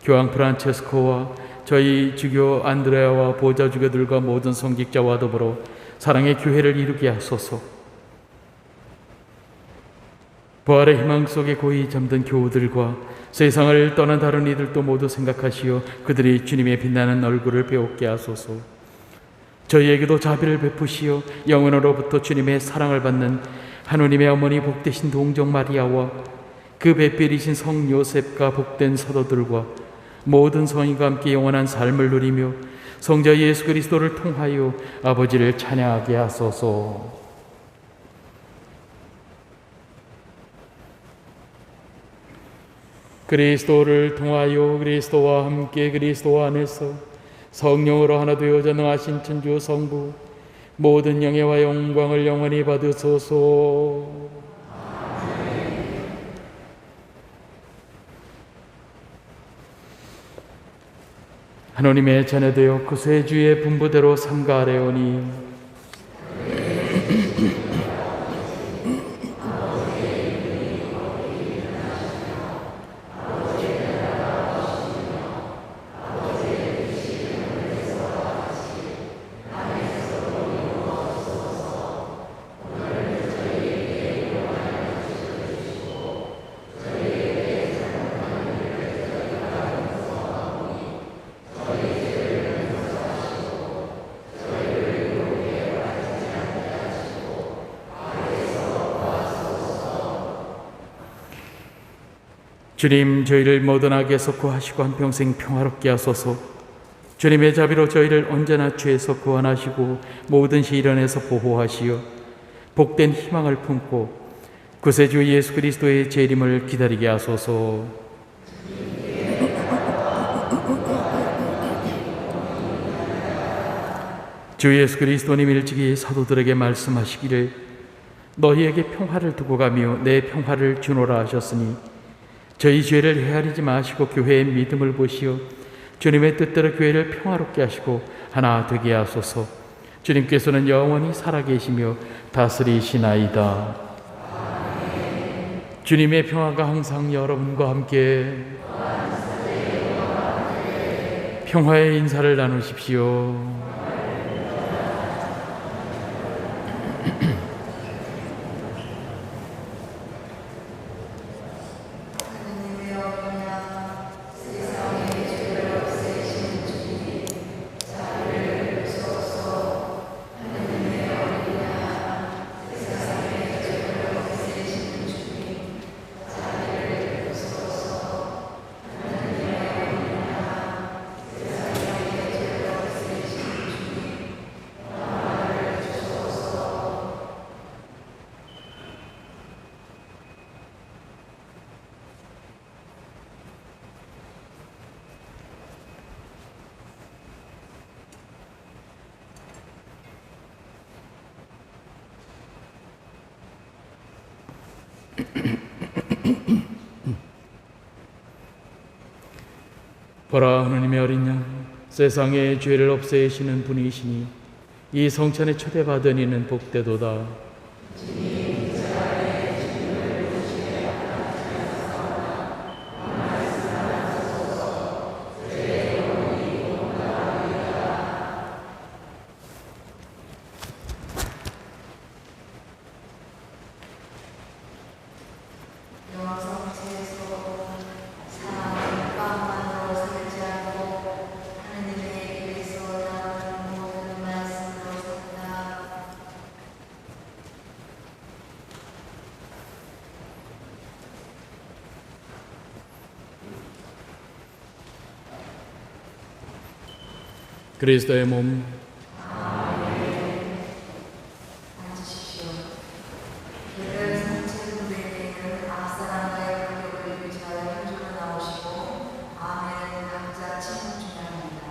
교황 프란체스코와 저희 주교 안드레아와 보좌 주교들과 모든 성직자와 더불어 사랑의 교회를 이루게 하소서. 부활의 희망 속에 고이 잠든 교우들과 세상을 떠난 다른 이들도 모두 생각하시어 그들이 주님의 빛나는 얼굴을 배우게 하소서. 저희에게도 자비를 베푸시어 영원으로부터 주님의 사랑을 받는 하느님의 어머니 복되신 동정 마리아와 그 배필이신 성 요셉과 복된 사도들과 모든 성인과 함께 영원한 삶을 누리며 성자 예수 그리스도를 통하여 아버지를 찬양하게 하소서. 그리스도를 통하여 그리스도와 함께 그리스도 안에서 성령으로 하나 되어 전능하신 천주 성부 모든 영예와 영광을 영원히 받으소서. 하나님의 자녀되어 그의 주의 분부대로 삼가하려니 주님, 저희를 모든 악에서 구하시고 한평생 평화롭게 하소서. 주님의 자비로 저희를 언제나 죄에서 구원하시고 모든 시련에서 보호하시어 복된 희망을 품고 구세주 예수 그리스도의 재림을 기다리게 하소서. 주 예수 그리스도님 일찍이 사도들에게 말씀하시기를 너희에게 평화를 두고 가며 내 평화를 주노라 하셨으니 저희 죄를 헤아리지 마시고 교회의 믿음을 보시어 주님의 뜻대로 교회를 평화롭게 하시고 하나 되게 하소서. 주님께서는 영원히 살아계시며 다스리시나이다. 주님의 평화가 항상 여러분과 함께 평화의 인사를 나누십시오. 보라, 하나님의 어린 양, 세상의 죄를 없애시는 분이시니 이 성찬에 초대받은 이는 복되도다. 그리스도의 몸, 앉으십시오. 예를 성체분들에게는 앞사람과의 관계를 유지하여 현주로 나오시고 아멘은 각자 친구 중합니다.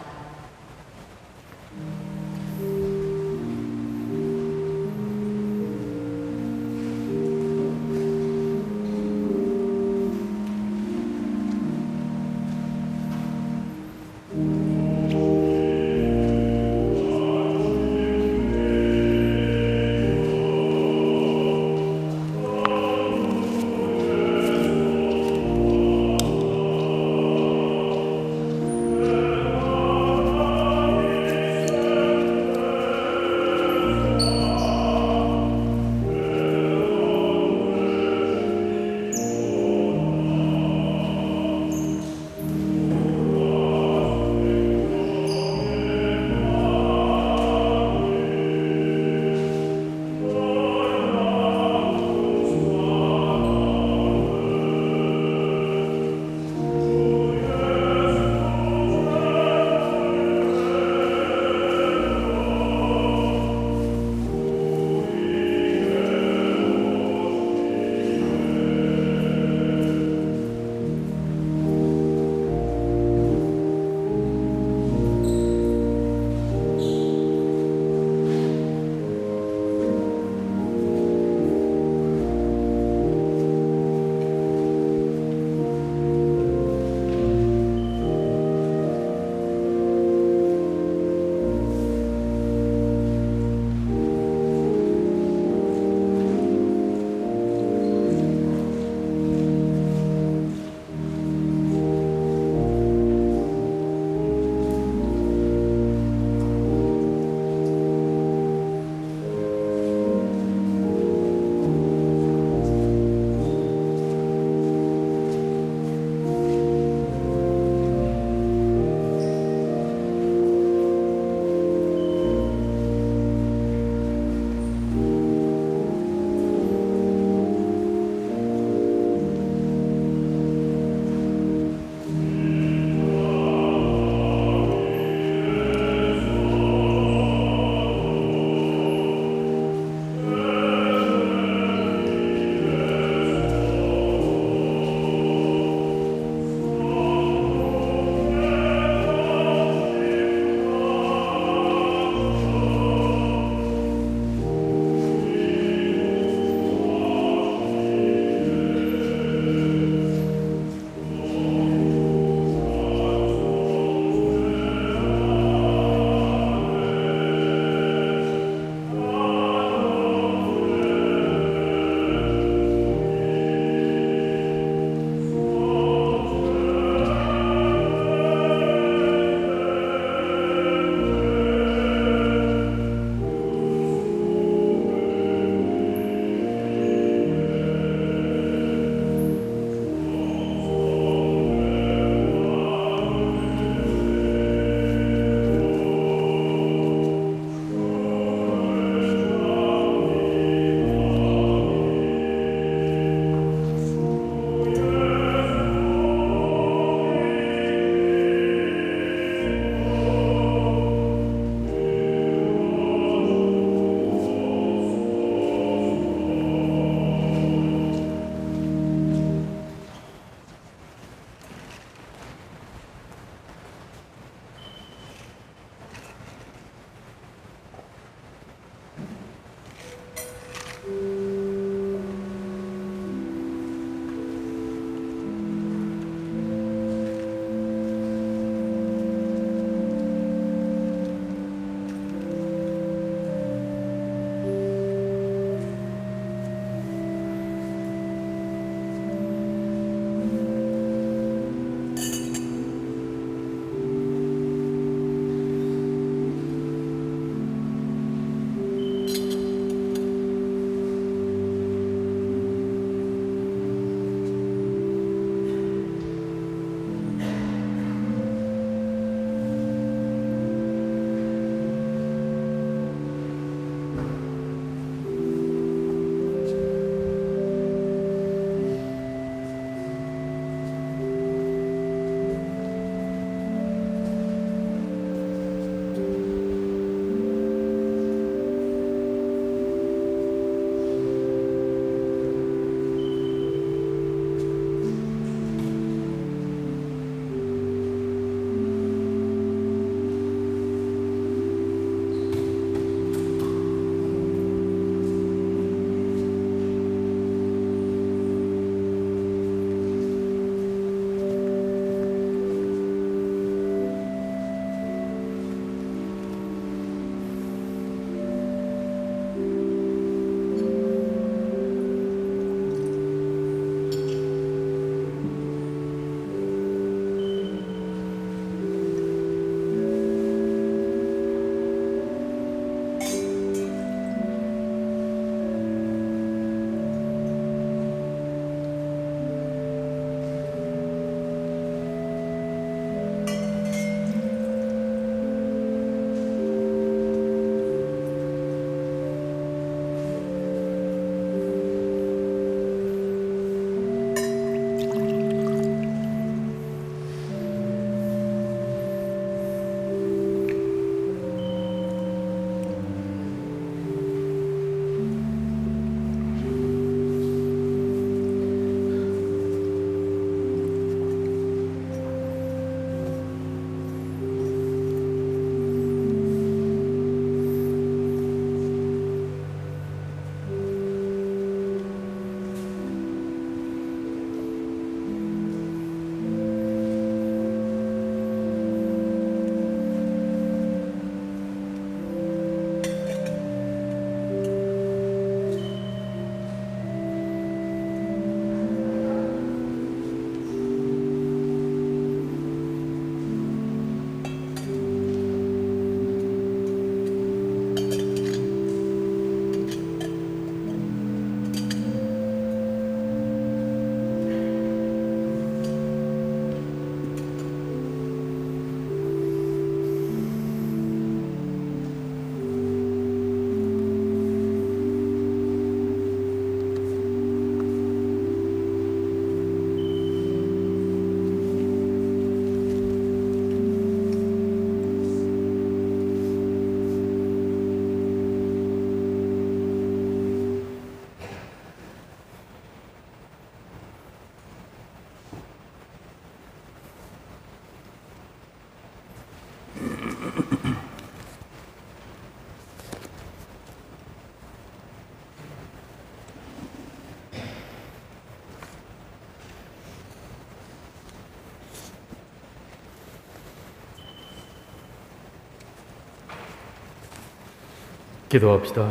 기도합시다.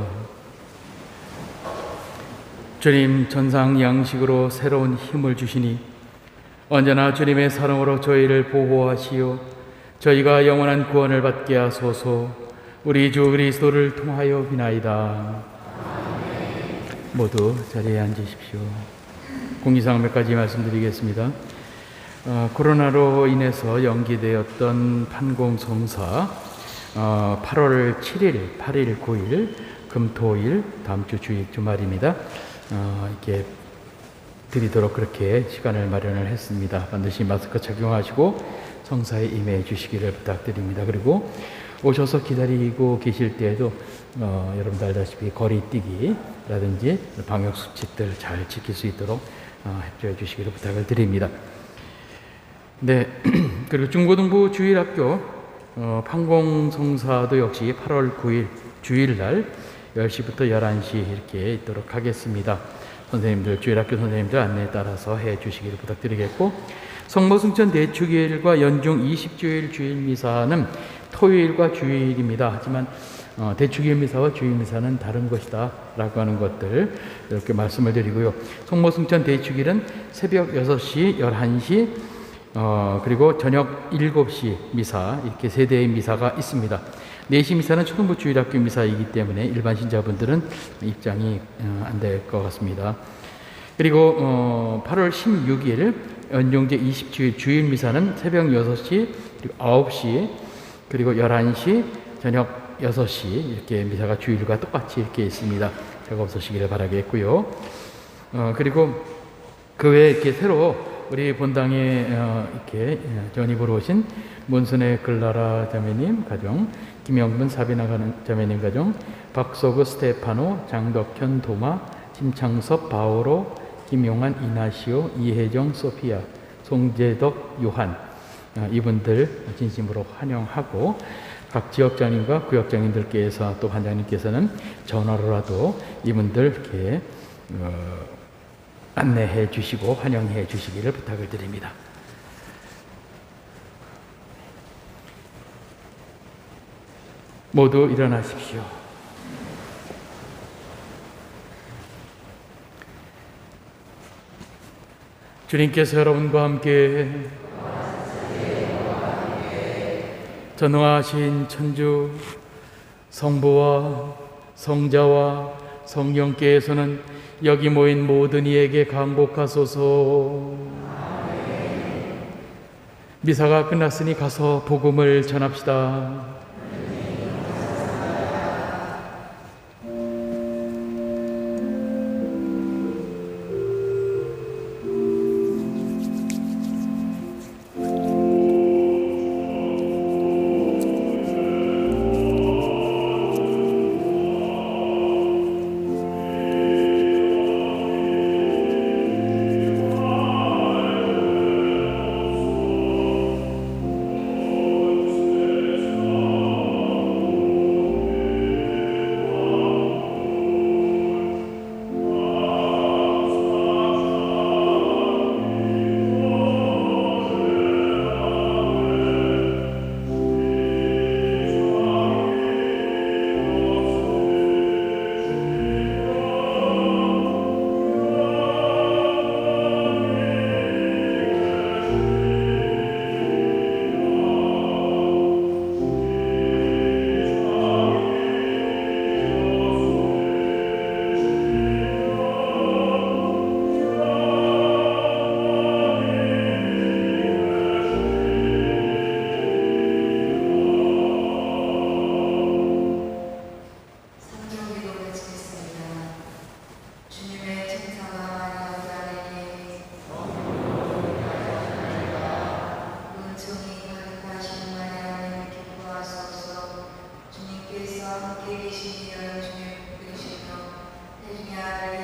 주님, 전상 양식으로 새로운 힘을 주시니 언제나 주님의 사랑으로 저희를 보호하시오. 저희가 영원한 구원을 받게 하소서. 우리 주 그리스도를 통하여 비나이다. 모두 자리에 앉으십시오. 공지사항 몇 가지 말씀드리겠습니다. 코로나로 인해서 연기되었던 판공성사 8월 7일, 8일, 9일 금토일 다음 주 주일 주말입니다. 이렇게 드리도록 그렇게 시간을 마련을 했습니다. 반드시 마스크 착용하시고 성사에 임해 주시기를 부탁드립니다. 그리고 오셔서 기다리고 계실 때에도 여러분들 알다시피 거리뛰기라든지 방역수칙들 잘 지킬 수 있도록 협조해 주시기를 부탁을 드립니다. 네, 그리고 중고등부 주일학교 판공성사도 역시 8월 9일 주일날 10시부터 11시 이렇게 있도록 하겠습니다. 선생님들, 주일학교 선생님들 안내에 따라서 해 주시기를 부탁드리겠고, 성모승천 대축일과 연중 20주일 주일미사는 토요일과 주일입니다. 하지만 대축일 미사와 주일 미사는 다른 것이다 라고 하는 것들 이렇게 말씀을 드리고요. 성모승천 대축일은 새벽 6시, 11시 그리고 저녁 7시 미사 이렇게 세 대의 미사가 있습니다. 4시 미사는 초등부 주일학교 미사이기 때문에 일반 신자분들은 입장이 안 될 것 같습니다. 그리고 8월 16일 연중제 20주일 주일 미사는 새벽 6시 그리고 9시 그리고 11시 저녁 6시 이렇게 미사가 주일과 똑같이 이렇게 있습니다. 제가 없으시기를 바라겠고요. 그리고 그 외에 이렇게 새로 우리 본당에 이렇게 전입으로 오신 문순의 글라라 자매님 가정, 김영분 사비나 자매님 가정, 박서구 스테파노, 장덕현 도마, 심창섭 바오로, 김용환 이나시오, 이혜정 소피아, 송재덕 요한 이분들 진심으로 환영하고, 각 지역장님과 구역장님들께서 또 반장님께서는 전화로라도 이분들 이렇게 안내해 주시고 환영해 주시기를 부탁을 드립니다. 모두 일어나십시오. 주님께서 여러분과 함께 전능하신 천주 성부와 성자와 성령께서는 여기 모인 모든 이에게 강복하소서. 미사가 끝났으니 가서 복음을 전합시다.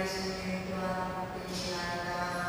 예수님 또한 복되시나이다.